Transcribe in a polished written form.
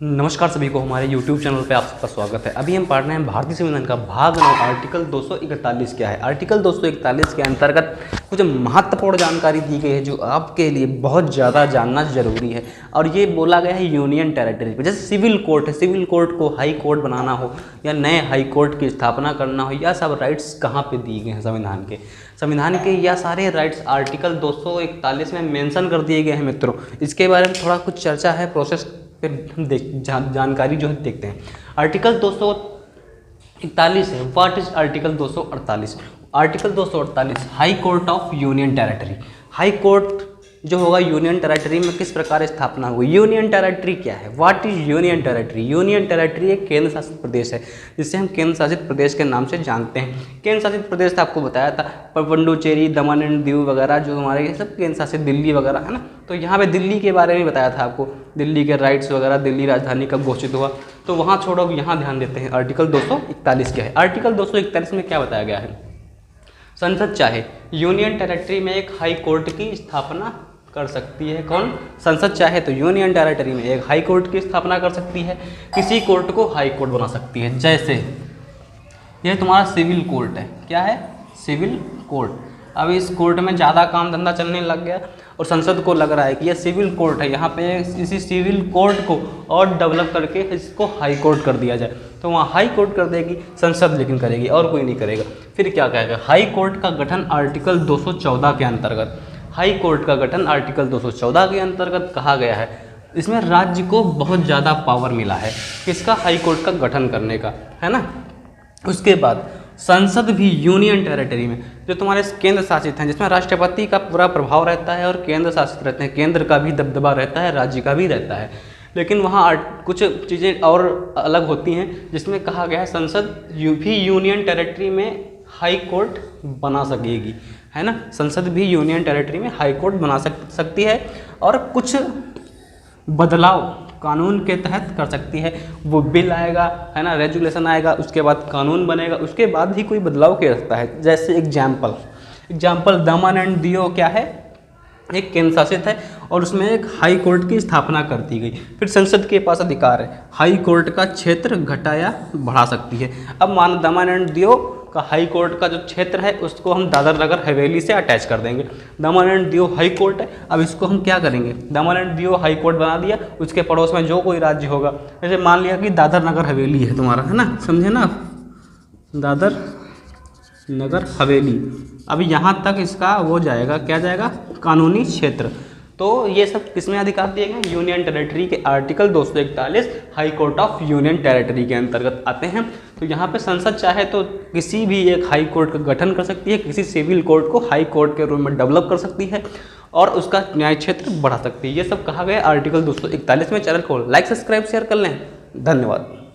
नमस्कार सभी को, हमारे YouTube चैनल पे आप सबका स्वागत है। अभी हम पढ़ रहे हैं भारतीय संविधान का भाग 9 आर्टिकल 241 क्या है। आर्टिकल 241 के अंतर्गत कुछ महत्वपूर्ण जानकारी दी गई है जो आपके लिए बहुत ज़्यादा जानना जरूरी है। और ये बोला गया है यूनियन टेरिटरी पे, जैसे सिविल कोर्ट है, सिविल कोर्ट को हाई कोर्ट बनाना हो या नए हाई कोर्ट की स्थापना करना हो, यह सब राइट्स कहाँ पर दिए गए हैं संविधान के यह सारे राइट्स आर्टिकल 241 में मेंशन कर दिए गए हैं। मित्रों, इसके बारे में थोड़ा कुछ चर्चा है, प्रोसेस जानकारी जो है देखते हैं। आर्टिकल 241 है। What is article 248? Article 248 high court of union territory. High court जो होगा यूनियन टेरिटरी में किस प्रकार स्थापना होगी। यूनियन टेरिटरी क्या है? What is union territory? Union territory एक केंद्र शासित प्रदेश है जिसे हम केंद्र शासित प्रदेश के नाम से जानते हैं। केंद्र शासित प्रदेश आपको बताया था, पुडुचेरी, दमन एंड दीव वगैरह जो हमारे ये सब केंद्र शासित, दिल्ली वगैरह है ना। तो यहाँ पे दिल्ली के बारे में बताया था आपको, दिल्ली के राइट्स वगैरह, दिल्ली राजधानी कब घोषित हुआ, तो वहाँ छोड़ो, यहाँ ध्यान देते हैं। आर्टिकल 241 क्या है? आर्टिकल 241 में क्या बताया गया है? संसद चाहे यूनियन टेरिटरी में एक हाई कोर्ट की स्थापना कर सकती है। कौन? संसद चाहे तो यूनियन टेरिटरी में एक हाई कोर्ट की स्थापना कर सकती है, किसी कोर्ट को हाई कोर्ट बना सकती है। जैसे यह तुम्हारा सिविल कोर्ट है। क्या है? Civil court. अब इस कोर्ट में ज़्यादा काम धंधा चलने लग गया और संसद को लग रहा है कि यह सिविल कोर्ट है, यहाँ पे इसी सिविल कोर्ट को और डेवलप करके इसको हाई कोर्ट कर दिया जाए, तो वहाँ हाई कोर्ट कर देगी संसद, लेकिन करेगी और कोई नहीं करेगा। फिर क्या कहेगा? हाई कोर्ट का गठन आर्टिकल 214 के अंतर्गत, हाई कोर्ट का गठन आर्टिकल 214 के अंतर्गत कहा गया है। इसमें राज्य को बहुत ज़्यादा पावर मिला है किसका? हाई कोर्ट का गठन करने का, है ना। उसके बाद संसद भी यूनियन टेरिटरी में, जो तुम्हारे केंद्र शासित हैं, जिसमें राष्ट्रपति का पूरा प्रभाव रहता है और केंद्र शासित रहते हैं, केंद्र का भी दबदबा रहता है, राज्य का भी रहता है, लेकिन वहाँ कुछ चीज़ें और अलग होती हैं, जिसमें कहा गया है संसद भी यूनियन टेरिटरी में हाई कोर्ट बना सकेगी, है ना। संसद भी यूनियन टेरिटरी में हाई कोर्ट बना सकती है और कुछ बदलाव कानून के तहत कर सकती है। वो बिल आएगा, है ना, रेजुलेशन आएगा, उसके बाद कानून बनेगा, उसके बाद ही कोई बदलाव किया सकता है। जैसे एग्जाम्पल दमन एंड दीव क्या है? एक केंद्र शासित है और उसमें एक हाई कोर्ट की स्थापना कर दी गई। फिर संसद के पास अधिकार है हाई कोर्ट का क्षेत्र घटा या बढ़ा सकती है। अब मान दमन एंड दीव का हाई कोर्ट का जो क्षेत्र है उसको हम दादर नगर हवेली से अटैच कर देंगे। दमन एंड दीव हाई कोर्ट है, अब इसको हम क्या करेंगे? दमन एंड दीव हाई कोर्ट बना दिया, उसके पड़ोस में जो कोई राज्य होगा, जैसे मान लिया कि दादर नगर हवेली है तुम्हारा, है ना, समझे ना, दादर नगर हवेली। अब यहाँ तक इसका वो जाएगा, क्या जाएगा? कानूनी क्षेत्र। तो ये सब किसमें अधिकार दिए गए? यूनियन टेरिटरी के article 241 high court of union territory के अंतर्गत आते हैं। तो यहाँ पे संसद चाहे तो किसी भी एक हाई कोर्ट का गठन कर सकती है, किसी सिविल कोर्ट को हाई कोर्ट के रूप में डेवलप कर सकती है और उसका न्याय क्षेत्र बढ़ा सकती है। ये सब कहा गया आर्टिकल 241 में। चैनल को लाइक, सब्सक्राइब, शेयर कर लें। धन्यवाद।